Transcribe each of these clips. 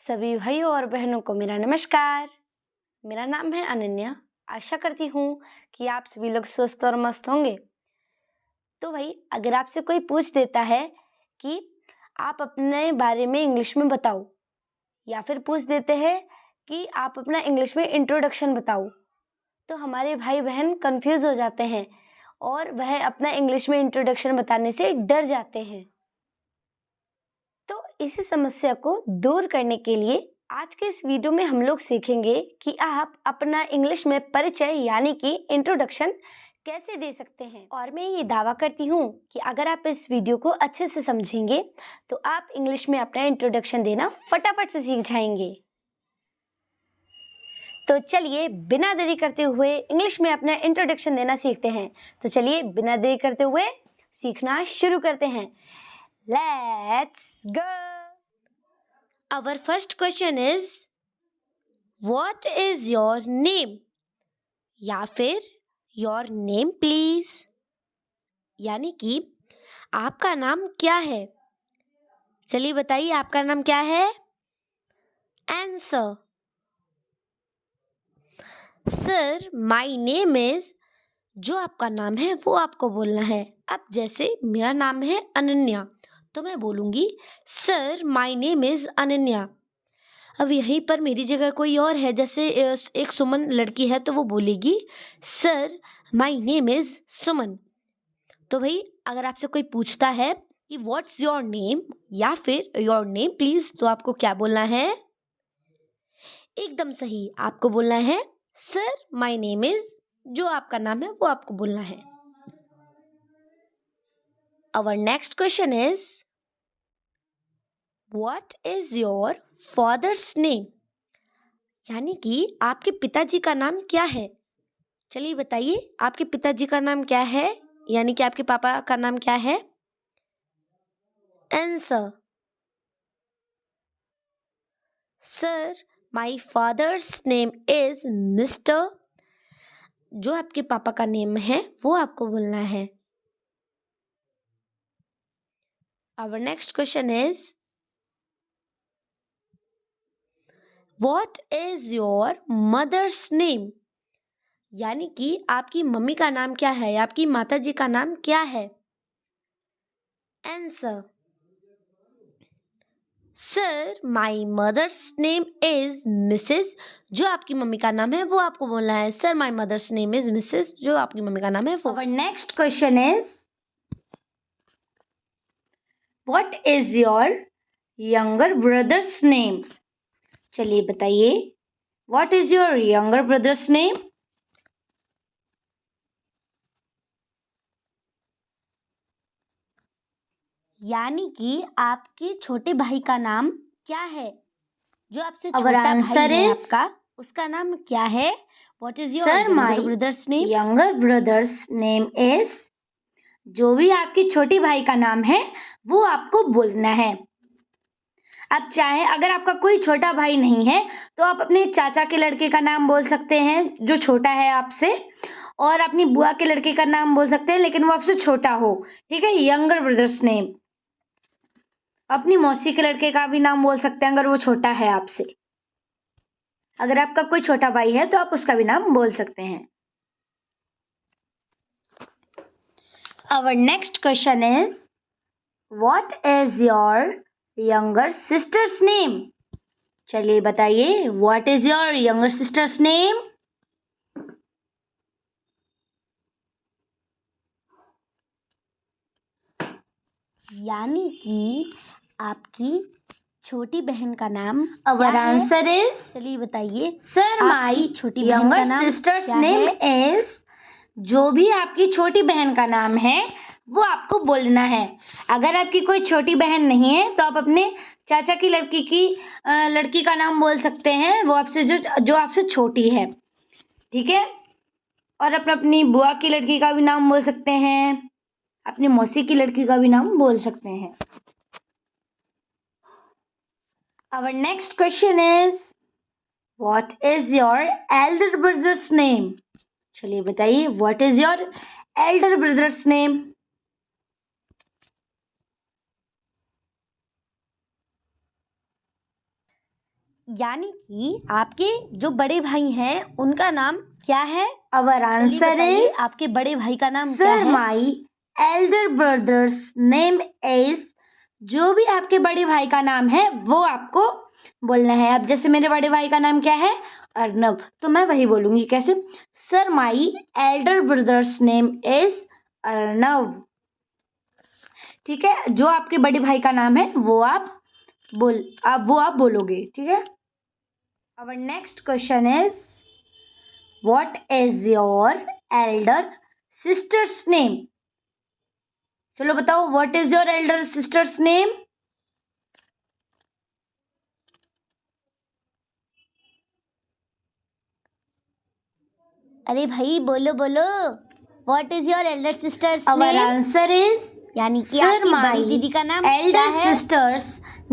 सभी भाइयों और बहनों को मेरा नमस्कार। मेरा नाम है अनन्या। आशा करती हूँ कि आप सभी लोग स्वस्थ और मस्त होंगे। तो भाई, अगर आपसे कोई पूछ देता है कि आप अपने बारे में इंग्लिश में बताओ, या फिर पूछ देते हैं कि आप अपना इंग्लिश में इंट्रोडक्शन बताओ, तो हमारे भाई बहन कंफ्यूज हो जाते हैं और वह अपना इंग्लिश में इंट्रोडक्शन बताने से डर जाते हैं। तो इसी समस्या को दूर करने के लिए आज के इस वीडियो में हम लोग सीखेंगे कि आप अपना इंग्लिश में परिचय यानी कि इंट्रोडक्शन कैसे दे सकते हैं। और मैं ये दावा करती हूँ कि अगर आप इस वीडियो को अच्छे से समझेंगे तो आप इंग्लिश में अपना इंट्रोडक्शन देना फटाफट से सीख जाएंगे। तो चलिए बिना देरी करते हुए इंग्लिश में अपना इंट्रोडक्शन देना सीखते हैं। तो चलिए बिना देरी करते हुए सीखना शुरू करते हैं। Let's go! Our first question is, what is your name? या फिर your name please. यानी कि आपका नाम क्या है? चलिए बताइए आपका नाम क्या है? Answer. Sir, my name is. जो आपका नाम है वो आपको बोलना है। अब जैसे मेरा नाम है अनन्या, तो मैं बोलूँगी sir my name is Ananya. अब यहीं पर मेरी जगह कोई और है, जैसे एक सुमन लड़की है तो वो बोलेगी सर माय नेम इज़ सुमन। तो भाई अगर आपसे कोई पूछता है कि व्हाट्स योर नेम या फिर योर नेम प्लीज़, तो आपको क्या बोलना है? एकदम सही, आपको बोलना है सर माय नेम इज़। जो आपका नाम है वो आपको बोलना है। Our next question is, what is your father's name? यानी कि आपके पिताजी का नाम क्या है? चलिए बताइए आपके पिताजी का नाम क्या है, यानी कि आपके पापा का नाम क्या है? Answer. Sir, my father's name is Mr. जो आपके पापा का नेम है वो आपको बोलना है। Our next question is, what is your mother's name? यानी कि आपकी मम्मी का नाम क्या है, आपकी माताजी का नाम क्या है? Answer. Sir, my mother's name is Mrs. जो आपकी मम्मी का नाम है वो आपको बोलना है sir my mother's name is Mrs. जो आपकी मम्मी का नाम है वो। Our next question is, what is your younger brother's name? चलिए बताइए what is your younger brother's name? यानी कि आपके छोटे भाई का नाम क्या है? जो आपसे छोटा भाई है आपका, उसका नाम क्या है? What is your younger brother's name? Younger brother's name is. जो भी आपकी छोटी भाई का नाम है वो आपको बोलना है। अब चाहे अगर आपका कोई छोटा भाई नहीं है तो आप अपने चाचा के लड़के का नाम बोल सकते हैं जो छोटा है आपसे, और अपनी बुआ के लड़के का नाम बोल सकते हैं लेकिन वो आपसे छोटा हो। ठीक है, यंगर ब्रदर्स नेम। अपनी मौसी के लड़के का भी नाम बोल सकते हैं अगर वो छोटा है आपसे। अगर आपका कोई छोटा भाई है तो आप उसका भी नाम बोल सकते हैं। Our next question is, what is your younger sister's name? चलिए बताइए what is your younger sister's name? यानी कि आपकी छोटी बहन का नाम क्या है? Answer is, चलिए बताइए सर माई छोटी बहन का नाम sister's name is. जो भी आपकी छोटी बहन का नाम है वो आपको बोलना है। अगर आपकी कोई छोटी बहन नहीं है तो आप अपने चाचा की लड़की का नाम बोल सकते हैं, वो आपसे जो आपसे छोटी है। ठीक है, और अपनी बुआ की लड़की का भी नाम बोल सकते हैं, अपनी मौसी की लड़की का भी नाम बोल सकते हैं। Our next question is, what is your elder brother's name? चलिए बताइए what is your elder brother's name? यानी कि आपके जो बड़े भाई हैं उनका नाम क्या है? Our answer is आपके बड़े भाई का नाम क्या Sir, है? my elder brother's name is। जो भी आपके बड़े भाई का नाम है वो आपको बोलना है। अब जैसे मेरे बड़े भाई का नाम क्या है? अर्नव, तो मैं वही बोलूंगी। कैसे? Sir, my elder brother's name is Arnav. ठीक है, जो आपके बड़े भाई का नाम है वो आप बोलोगे। ठीक है। Our next question is, what is your elder sister's name? चलो बताओ, what is your elder sister's name? अरे भाई बोलो बोलो, what is your Elder sisters Our name? answer is, यानी कि Sir, आपकी my बड़ी दीदी का नाम क्या elder है? sister's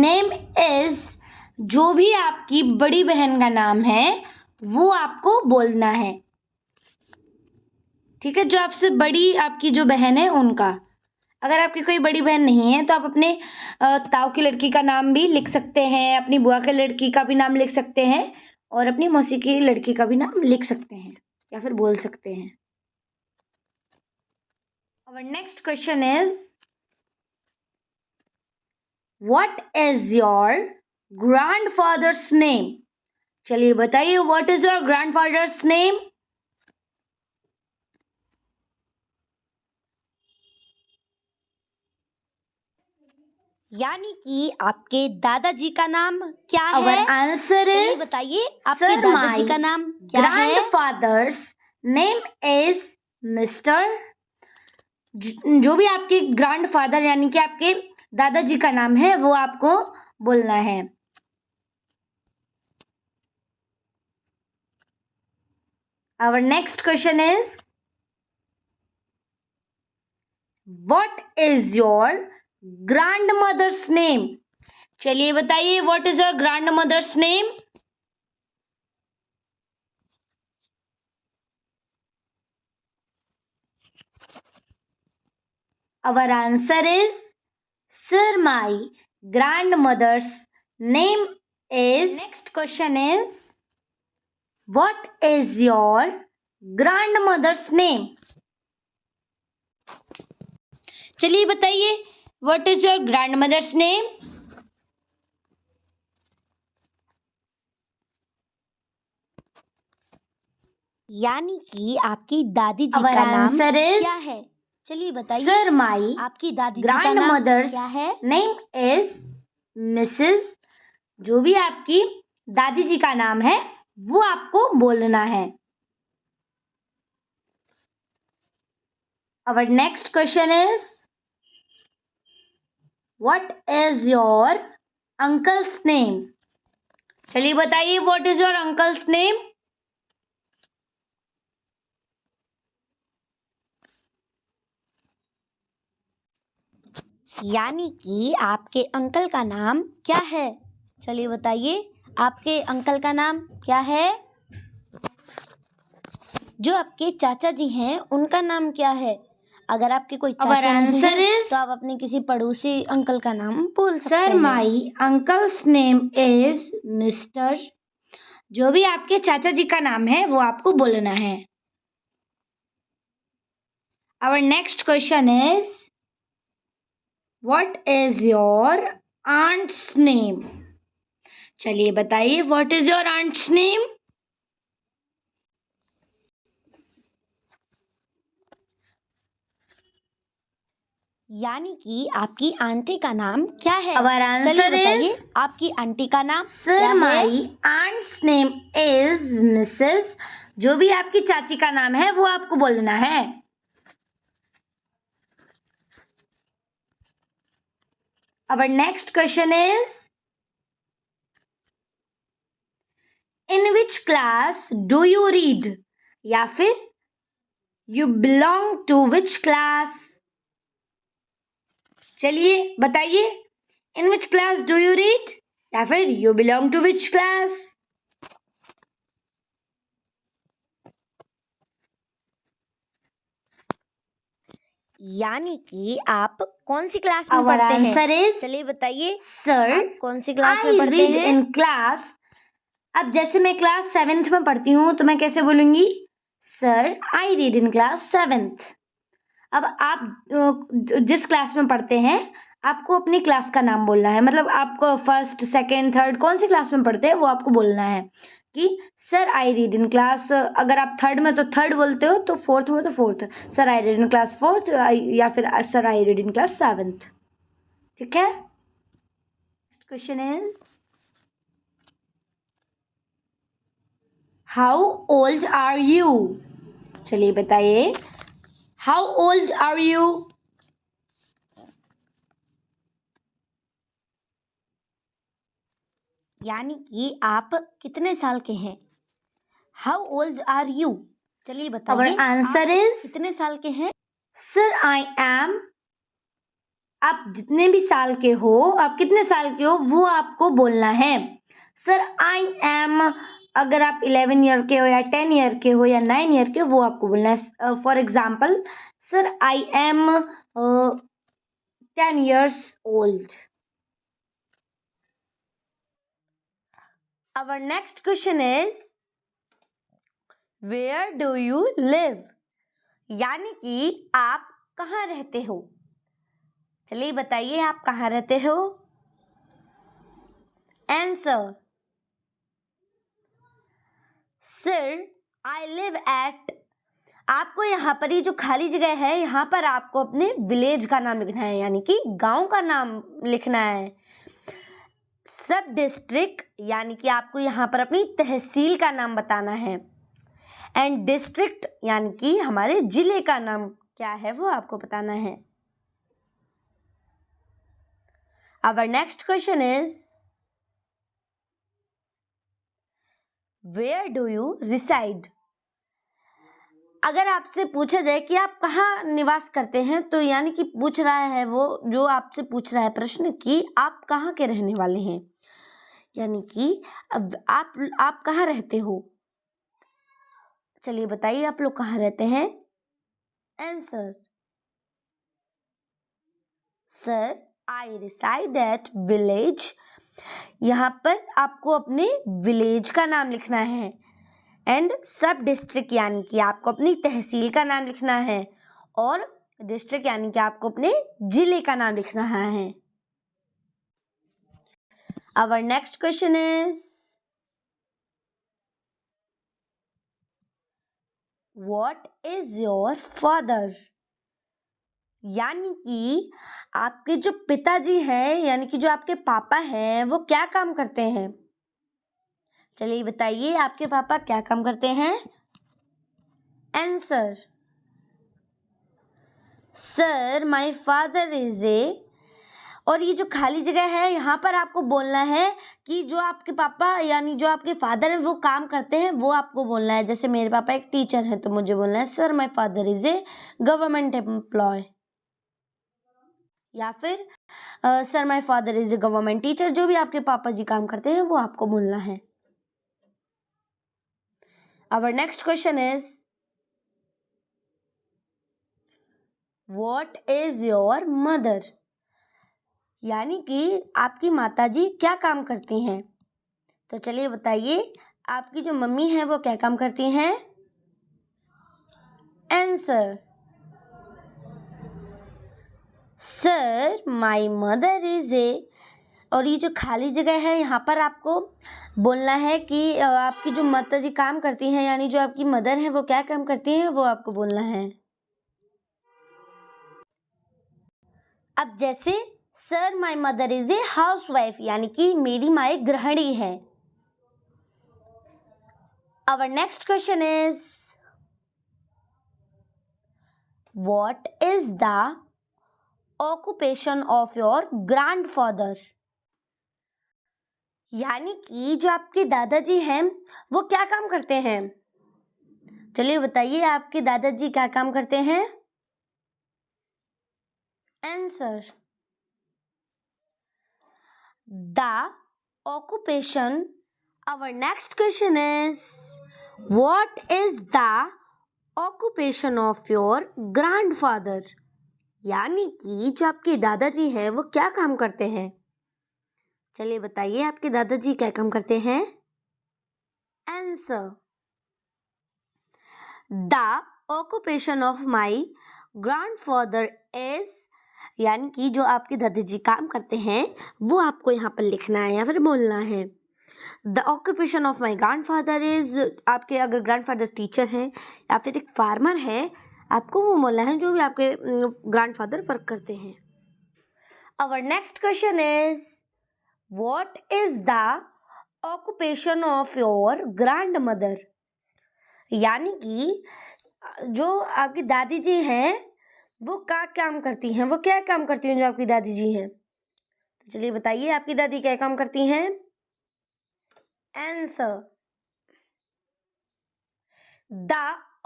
name is। जो भी आपकी बड़ी बहन का नाम है वो आपको बोलना है। ठीक है, जो आपसे बड़ी आपकी जो बहन है उनका। अगर आपकी कोई बड़ी बहन नहीं है तो आप अपने ताऊ की लड़की का नाम भी लिख सकते हैं, अपनी बुआ की लड़की का भी नाम लिख सकते हैं और अपनी मौसी की लड़की का भी नाम लिख सकते हैं या फिर बोल सकते हैं। Our next question is, what is your grandfather's name? चलिए बताइए, what is your grandfather's name? यानी कि आपके दादाजी का नाम क्या Our है? answer चलिए is, बताइए, आपके Sir, दादाजी my का नाम क्या है? grandfather's name is Mr। जो भी आपके ग्रैंडफादर यानी कि आपके दादाजी का नाम है वो आपको बोलना है। Our next question is, what is your grandmother's name? चलिए बताइए, what is your grandmother's name? Our answer is, Sir, my grandmother's name is। Next question is, what is your grandmother's name? चलिए बताइए, what is your grandmother's name? यानी कि आपकी दादी जी Our का नाम answer is, क्या है? चलिए बताइए, Sir, my आपकी दादी जी का नाम grandmother's क्या है? name is Mrs। जो भी आपकी दादी जी का नाम है वो आपको बोलना है। Our next question is, what is your uncle's name? चलिए बताइए, what is your uncle's name? यानी कि आपके अंकल का नाम क्या है? चलिए बताइए, आपके अंकल का नाम क्या है? जो आपके चाचा जी हैं उनका नाम क्या है? अगर आपके कोई Our चाचा नहीं answer है is, तो आप अपने किसी पड़ोसी अंकल का नाम बोल सकते Sir, हैं। my uncle's name is Mr। जो भी आपके चाचा जी का नाम है वो आपको बोलना है। Our next question is, what is your aunt's name? चलिए बताइए, what is your aunt's name? यानी कि आपकी आंटी का नाम क्या है? Our चलिए answer बताइए, is, आपकी आंटी का नाम Sir, क्या है? my aunt's name is Mrs। जो भी आपकी चाची का नाम है वो आपको बोलना है। Our next question is, in which class do you read? या फिर you belong to which class? चलिए बताइए, in which class do you read? या फिर you belong to which class? यानी कि आप कौन सी क्लास में Our पढ़ते answer हैं? is, चलिए बताइए, Sir, आप कौन सी क्लास में I पढ़ते read हैं? in class अब जैसे मैं क्लास 7th में पढ़ती हूँ तो मैं कैसे बोलूँगी? Sir I read in class 7th। अब आप जिस क्लास में पढ़ते हैं आपको अपनी क्लास का नाम बोलना है, मतलब आपको फर्स्ट, सेकंड, थर्ड कौन सी क्लास में पढ़ते हैं वो आपको बोलना है कि sir I read in class. अगर आप थर्ड में तो थर्ड बोलते हो, तो फोर्थ में तो fourth, sir I read in class fourth, या फिर sir I read in class 7th। ठीक है। Question is how old are you? चलिए बताइए, हाउ ओल्ड आर यू? यानी कि आप कितने साल के हैं। How old are you? चलिए बताइए, Our answer आप is कितने साल के हैं। Sir I am. आप जितने भी साल के हो, आप कितने साल के हो वो आपको बोलना है। सर आई एम, अगर आप 11 ईयर के हो या 10 ईयर के हो या 9 ईयर के हो वो आपको बोलना है। For example, sir I am 10 years old. Our next question is where do you live? यानी कि आप कहाँ रहते हो। चलिए बताइए, आप कहाँ रहते हो। Answer, sir I live at. आपको यहाँ पर ये जो खाली जगह है यहाँ पर आपको अपने विलेज का नाम लिखना है, यानी कि गांव का नाम लिखना है। सब डिस्ट्रिक्ट यानी कि आपको यहाँ पर अपनी तहसील का नाम बताना है। एंड डिस्ट्रिक्ट यानी कि हमारे जिले का नाम क्या है वो आपको बताना है। Our next question is where do you reside? अगर आपसे पूछा जाए कि आप कहाँ निवास करते हैं, तो यानी कि पूछ रहा है वो जो आपसे पूछ रहा है प्रश्न कि आप कहाँ के रहने वाले हैं, यानी कि अब आप कहाँ रहते हो। चलिए बताइए, आप लोग कहाँ रहते हैं। Answer, sir I reside at village. यहाँ पर आपको अपने विलेज का नाम लिखना है। एंड सब डिस्ट्रिक्ट यानी कि आपको अपनी तहसील का नाम लिखना है, और डिस्ट्रिक्ट यानी कि आपको अपने जिले का नाम लिखना है। Our next question is what is your father? यानी कि आपके जो पिताजी हैं, यानी कि जो आपके पापा हैं, वो क्या काम करते हैं। चलिए बताइए, आपके पापा क्या काम करते हैं। Answer, sir my father is ए। और ये जो खाली जगह है यहाँ पर आपको बोलना है कि जो आपके पापा यानी जो आपके फादर हैं वो काम करते हैं वो आपको बोलना है। जैसे मेरे पापा एक टीचर हैं तो मुझे बोलना है sir my father is a government employ, या फिर sir my father is a government teacher. जो भी आपके पापा जी काम करते हैं वो आपको बोलना है। Our next question is what is your mother? यानी कि आपकी माताजी क्या काम करती हैं। तो चलिए बताइए, आपकी जो मम्मी है वो क्या काम करती हैं। Answer, sir my mother is a. और ये जो खाली जगह है यहाँ पर आपको बोलना है कि आपकी जो माताजी काम करती हैं, यानी जो आपकी मदर है वो क्या काम करती हैं वो आपको बोलना है। अब जैसे sir my mother is a housewife, यानी कि मेरी माँ एक गृहिणी है। Our next question is what is the occupation of your grandfather? यानी कि जो आपके दादाजी हैं वो क्या काम करते हैं। चलिए बताइए, आपके दादाजी क्या काम करते हैं। Answer, the occupation. Our next question is what is the occupation of your grandfather? यानी कि जो आपके दादाजी हैं वो क्या काम करते हैं। चलिए बताइए, आपके दादाजी क्या काम करते हैं। Answer the occupation of my grandfather is, यानी कि जो आपके दादाजी काम करते हैं वो आपको यहाँ पर लिखना है या फिर बोलना है। The occupation of my grandfather is, आपके अगर ग्रैंडफादर टीचर हैं या फिर एक फार्मर है, आपको वो बोलना है जो भी आपके ग्रैंडफादर वर्क करते हैं। Our next question is what is the occupation of your grandmother, यानी कि जो आपकी दादी जी हैं वो क्या काम करती हैं, वो क्या काम करती हैं जो आपकी दादी जी हैं। तो चलिए बताइए आपकी दादी क्या काम करती हैं। Answer the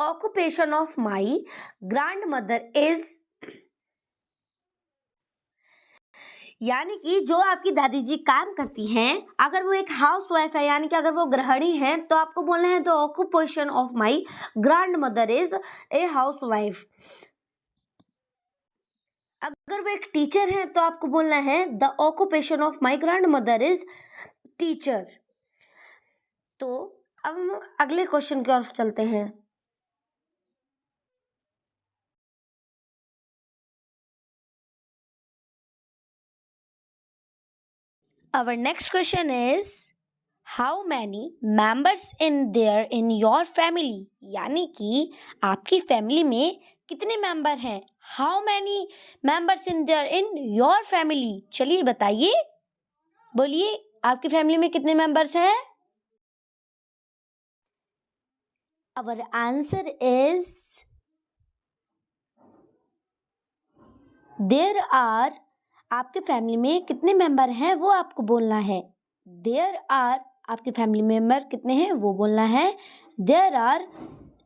occupation of my grand mother is, यानी कि जो आपकी दादी जी काम करती हैं, अगर वो एक हाउस वाइफ है यानी कि अगर वो गृहिणी है तो आपको बोलना है the occupation of my grand mother is a house wife. अगर वो एक टीचर है तो आपको बोलना है the occupation of my grand mother is teacher. तो अब हम अगले क्वेश्चन की ओर चलते हैं। Our next question is how many members in your family, यानी कि आपकी फैमिली में कितने मेंबर हैं। How many members in your family, चलिए बताइए, बोलिए आपकी फैमिली में कितने मेंबर्स हैं। Our answer is there are, आपके फैमिली में कितने मेंबर हैं वो आपको बोलना है। देयर आर, आपके फैमिली मेंबर कितने हैं वो बोलना है। There are,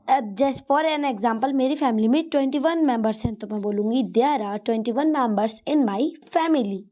just for an example मेरी फैमिली में 21 मेंबर्स हैं तो मैं बोलूँगी there are 21 members in my family.